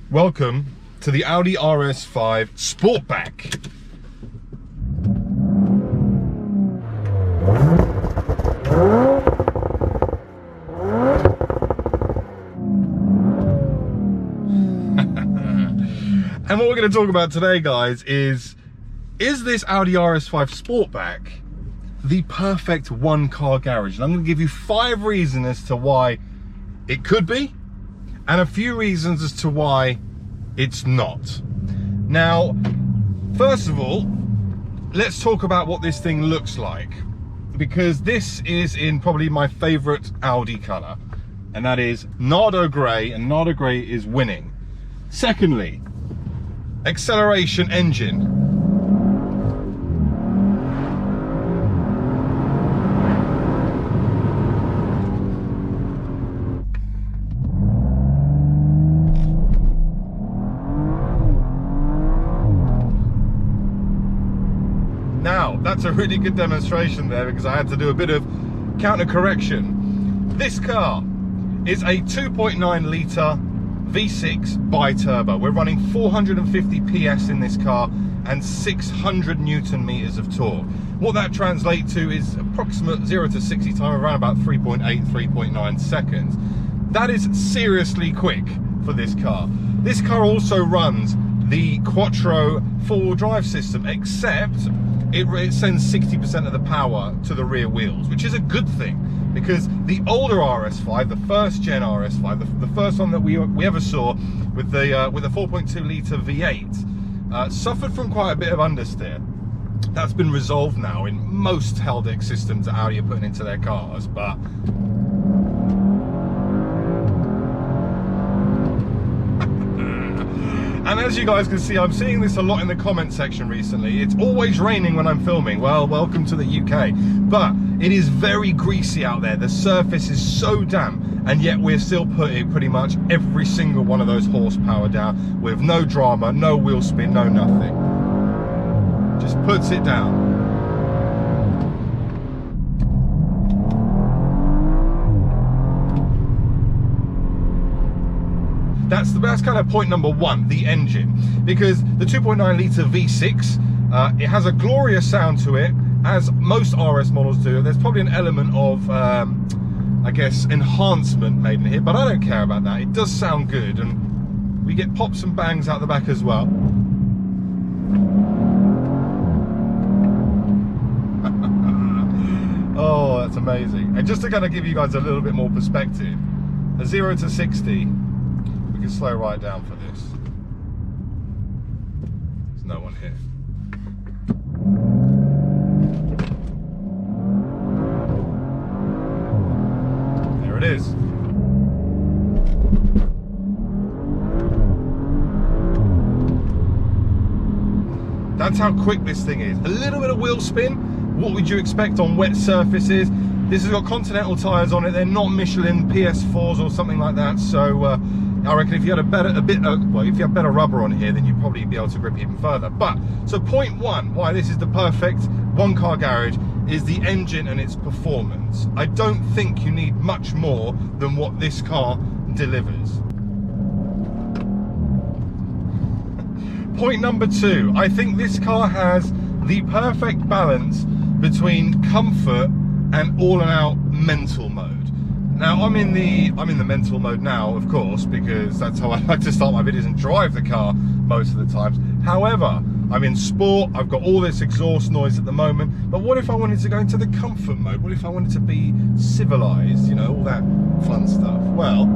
Welcome to the Audi RS5 Sportback. And what we're going to talk about today, guys, is this Audi RS5 Sportback the perfect one-car garage? And I'm going to give you 5 reasons as to why it could be, and a few reasons as to why it's not. Now, first of all, let's talk about what this thing looks like, because this is in probably my favorite Audi color, and that is Nardo Grey, and Nardo Grey is winning. Secondly, acceleration engine. Now, that's a really good demonstration there, because I had to do a bit of counter correction. This car is a 2.9 litre V6 bi-turbo. We're running 450 PS in this car and 600 Newton meters of torque. What that translates to is approximate 0 to 60 time around about 3.8, 3.9 seconds. That is seriously quick for this car. This car also runs the Quattro four-wheel drive system, except it sends 60% of the power to the rear wheels, which is a good thing, because the older RS5, the first gen RS5, the first one that we ever saw with the 4.2 litre V8, suffered from quite a bit of understeer. That's been resolved now in most Heldex systems that Audi are putting into their cars, but and as you guys can see, I'm seeing this a lot in the comment section recently. It's always raining when I'm filming. Well, welcome to the UK. But it is very greasy out there. The surface is so damp, and yet we're still putting pretty much every single one of those horsepower down with no drama, no wheel spin, no nothing. Just puts it down. That's kind of point number 1, the engine, because the 2.9 litre V6, it has a glorious sound to it, as most RS models do. There's probably an element of, I guess, enhancement made in here, but I don't care about that. It does sound good, and we get pops and bangs out the back as well. Oh, that's amazing. And just to kind of give you guys a little bit more perspective, a 0 to 60, we can slow right down for this. There's no one here. There it is. That's how quick this thing is. A little bit of wheel spin. What would you expect on wet surfaces? This has got Continental tyres on it. They're not Michelin PS4s or something like that. So I reckon if you had if you had better rubber on here, then you'd probably be able to grip even further. But so point 1, why this is the perfect one-car garage, is the engine and its performance. I don't think you need much more than what this car delivers. Point number 2, I think this car has the perfect balance between comfort and all-and-out mental mode. Now I'm in the mental mode now, of course, because that's how I like to start my videos and drive the car most of the times. However, I'm in sport, I've got all this exhaust noise at the moment, but what if I wanted to go into the comfort mode? What if I wanted to be civilized, you know, all that fun stuff? Well,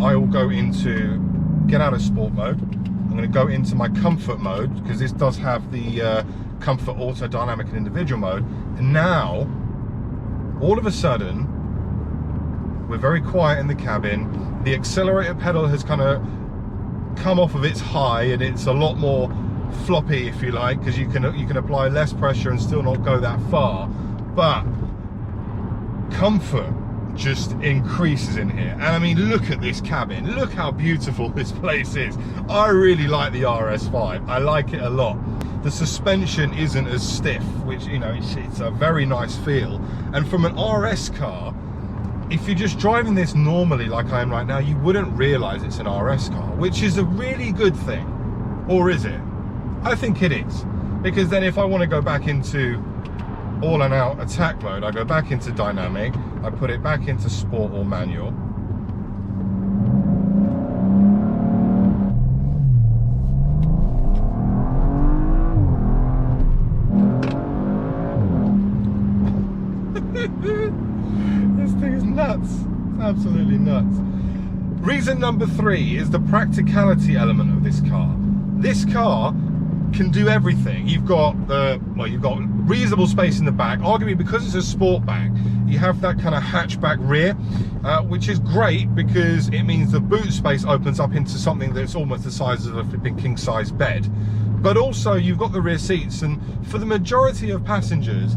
I will go into get out of sport mode. I'm going to go into my comfort mode, because this does have the comfort, auto, dynamic and individual mode. And now, all of a sudden, we're very quiet in the cabin. The accelerator pedal has kind of come off of its high, and it's a lot more floppy, if you like, because you can apply less pressure and still not go that far. But comfort just increases in here. And I mean, look at this cabin. Look how beautiful this place is. I really like the RS5. I like it a lot. The suspension isn't as stiff, which, you know, it's a very nice feel. And from an RS car, if you're just driving this normally like I am right now, you wouldn't realise it's an RS car, which is a really good thing. Or is it? I think it is. Because then if I want to go back into all and out attack mode, I go back into dynamic, I put it back into sport or manual. This thing is nuts. It's absolutely nuts. Reason number 3 is the practicality element of this car. This car can do everything. You've got you've got reasonable space in the back. Arguably, because it's a sportback, you have that kind of hatchback rear, which is great because it means the boot space opens up into something that's almost the size of a flipping king-size bed. But also, you've got the rear seats, and for the majority of passengers,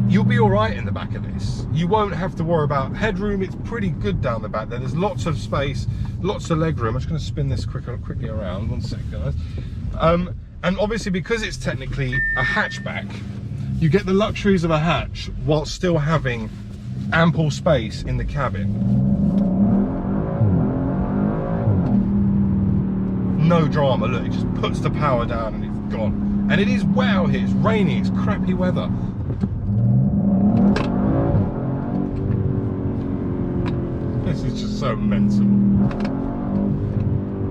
you'll be all right in the back of this. You won't have to worry about headroom. It's pretty good down the back there. There's lots of space, lots of leg room. I'm just going to spin this quickly around. 1 second, guys. And obviously, because it's technically a hatchback, you get the luxuries of a hatch while still having ample space in the cabin. No drama. Look, it just puts the power down and it's gone. And it is wet out here. It's raining. It's crappy weather. This is just so mental.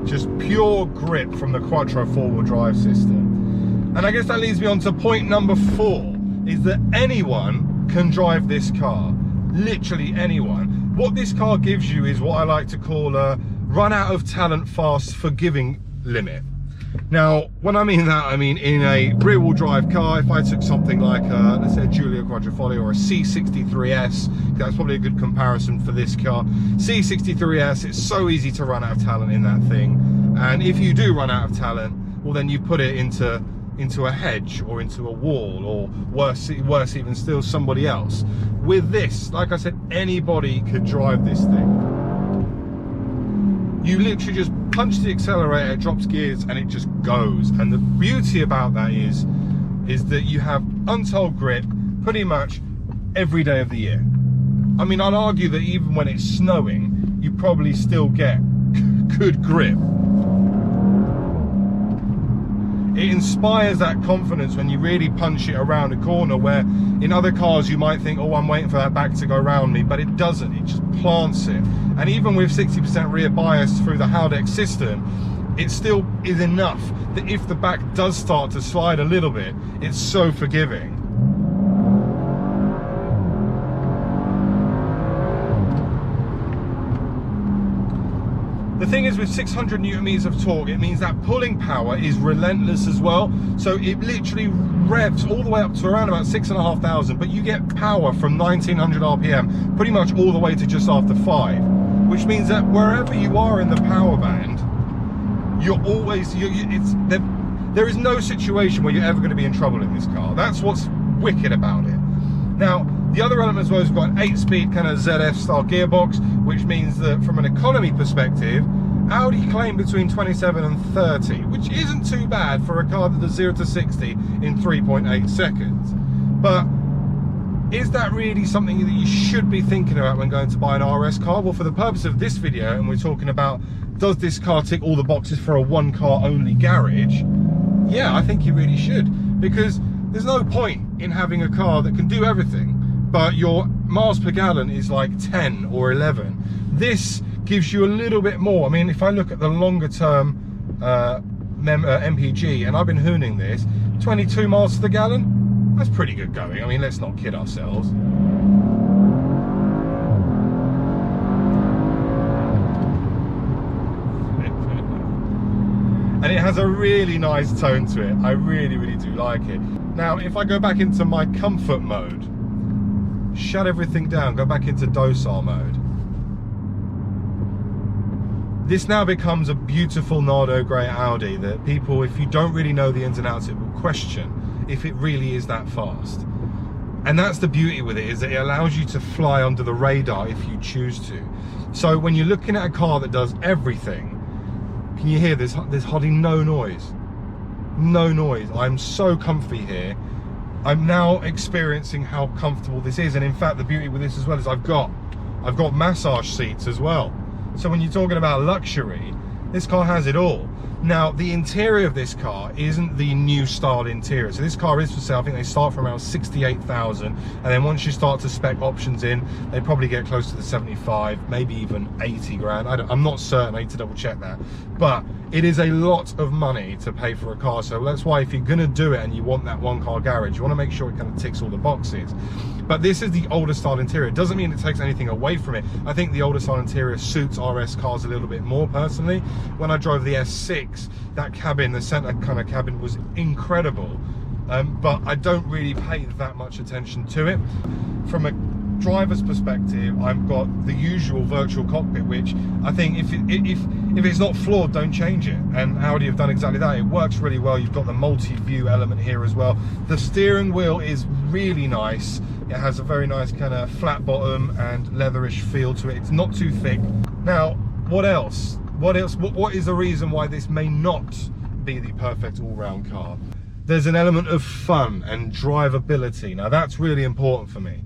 Just pure grip from the Quattro four-wheel drive system. And I guess that leads me on to point number 4, is that anyone can drive this car. Literally anyone. What this car gives you is what I like to call a run out of talent fast forgiving limit. Now, when I mean that, I mean in a rear-wheel drive car, if I took something like, let's say a Giulia Quadrifoglio or a C63S, that's probably a good comparison for this car. C63S, it's so easy to run out of talent in that thing. And if you do run out of talent, well then you put it into a hedge or into a wall, or worse even still, somebody else. With this, like I said, anybody could drive this thing. You literally just punch the accelerator, it drops gears, and it just goes. And the beauty about that is that you have untold grip pretty much every day of the year. I mean, I'd argue that even when it's snowing, you probably still get good grip. It inspires that confidence when you really punch it around a corner, where in other cars you might think, oh, I'm waiting for that back to go around me, but it doesn't. It just plants it. And even with 60% rear bias through the Haldex system, it still is enough that if the back does start to slide a little bit, it's so forgiving. The thing is, with 600 Newton meters of torque, it means that pulling power is relentless as well. So it literally revs all the way up to around about 6,500, but you get power from 1900 RPM pretty much all the way to just after 5, which means that wherever you are in the power band, you're always, there is no situation where you're ever going to be in trouble in this car. That's what's wicked about it. Now, the other element as well is we've got an 8-speed kind of ZF style gearbox, which means that from an economy perspective, Audi claim between 27 and 30, which isn't too bad for a car that does 0 to 60 in 3.8 seconds. But is that really something that you should be thinking about when going to buy an RS car? Well, for the purpose of this video, and we're talking about, does this car tick all the boxes for a one car only garage? Yeah, I think you really should, because there's no point in having a car that can do everything, but your miles per gallon is like 10 or 11. This gives you a little bit more. I mean, if I look at the longer term MPG, and I've been hooning this, 22 miles to the gallon, that's pretty good going. I mean, let's not kid ourselves. And it has a really nice tone to it. I really, really do like it. Now, if I go back into my comfort mode, shut everything down, go back into docile mode. This now becomes a beautiful Nardo grey Audi that people, if you don't really know the ins and outs, it will question if it really is that fast. And that's the beauty with it, is that it allows you to fly under the radar if you choose to. So when you're looking at a car that does everything, can you hear there's hardly no noise? No noise. I'm so comfy here. I'm now experiencing how comfortable this is. And in fact, the beauty with this as well is I've got I've got massage seats as well. So when you're talking about luxury, this car has it all. Now, the interior of this car isn't the new style interior. So this car is for sale. I think they start from around 68,000. And then once you start to spec options in, they probably get close to the 75, maybe even 80 grand. I'm not certain, I need to double check that. But it is a lot of money to pay for a car. So that's why if you're gonna do it and you want that one car garage, you wanna make sure it kind of ticks all the boxes. But this is the older style interior. It doesn't mean it takes anything away from it. I think the older style interior suits RS cars a little bit more personally. When I drove the S6, that cabin, the center kind of cabin, was incredible. But I don't really pay that much attention to it. From a driver's perspective, I've got the usual virtual cockpit, which I think if it's not flawed, don't change it. And Audi have done exactly that. It works really well. You've got the multi-view element here as well. The steering wheel is really nice. It has a very nice kind of flat bottom and leatherish feel to it. It's not too thick. Now, what else? What is the reason why this may not be the perfect all-round car? There's an element of fun and drivability. Now, that's really important for me.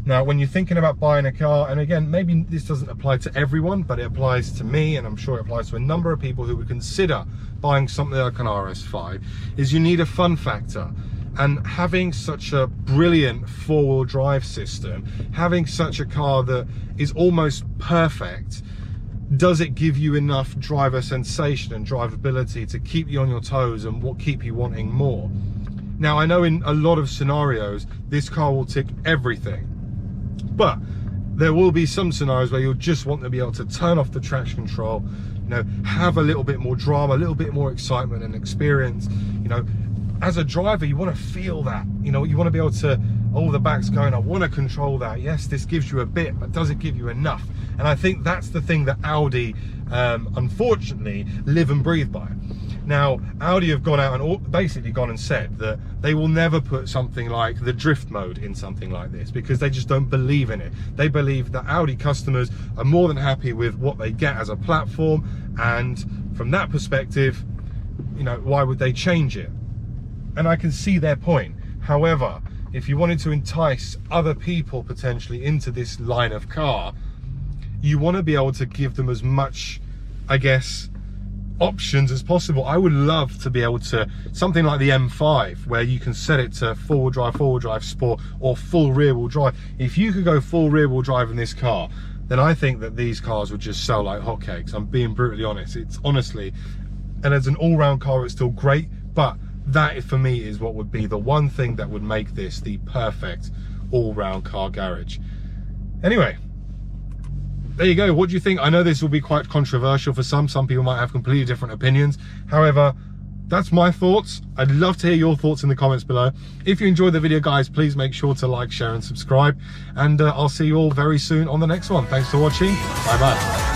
Now, when you're thinking about buying a car, and again, maybe this doesn't apply to everyone, but it applies to me, and I'm sure it applies to a number of people who would consider buying something like an RS5, is you need a fun factor. And having such a brilliant four-wheel drive system, having such a car that is almost perfect, does it give you enough driver sensation and drivability to keep you on your toes and keep you wanting more? Now, I know in a lot of scenarios, this car will tick everything. But there will be some scenarios where you'll just want to be able to turn off the traction control, you know, have a little bit more drama, a little bit more excitement and experience. You know, as a driver, you want to feel that. You know, you want to be able to, oh, the back's going, I want to control that. Yes, this gives you a bit, but does it give you enough? And I think that's the thing that Audi, unfortunately, live and breathe by. Now, Audi have gone out and basically gone and said that they will never put something like the drift mode in something like this because they just don't believe in it. They believe that Audi customers are more than happy with what they get as a platform, and from that perspective, you know, why would they change it? And I can see their point. However, if you wanted to entice other people potentially into this line of car, you want to be able to give them as much, I guess, options as possible. I would love to be able to, something like the M5, where you can set it to four-wheel drive sport, or full rear-wheel drive. If you could go full rear-wheel drive in this car, then I think that these cars would just sell like hotcakes. I'm being brutally honest. It's honestly, and as an all-round car, it's still great, but that for me is what would be the one thing that would make this the perfect all-round car garage. Anyway, there you go. What do you think? I know this will be quite controversial for some. Some people might have completely different opinions. However, that's my thoughts. I'd love to hear your thoughts in the comments below. If you enjoyed the video, guys, please make sure to like, share, and subscribe. And I'll see you all very soon on the next one. Thanks for watching. Bye-bye.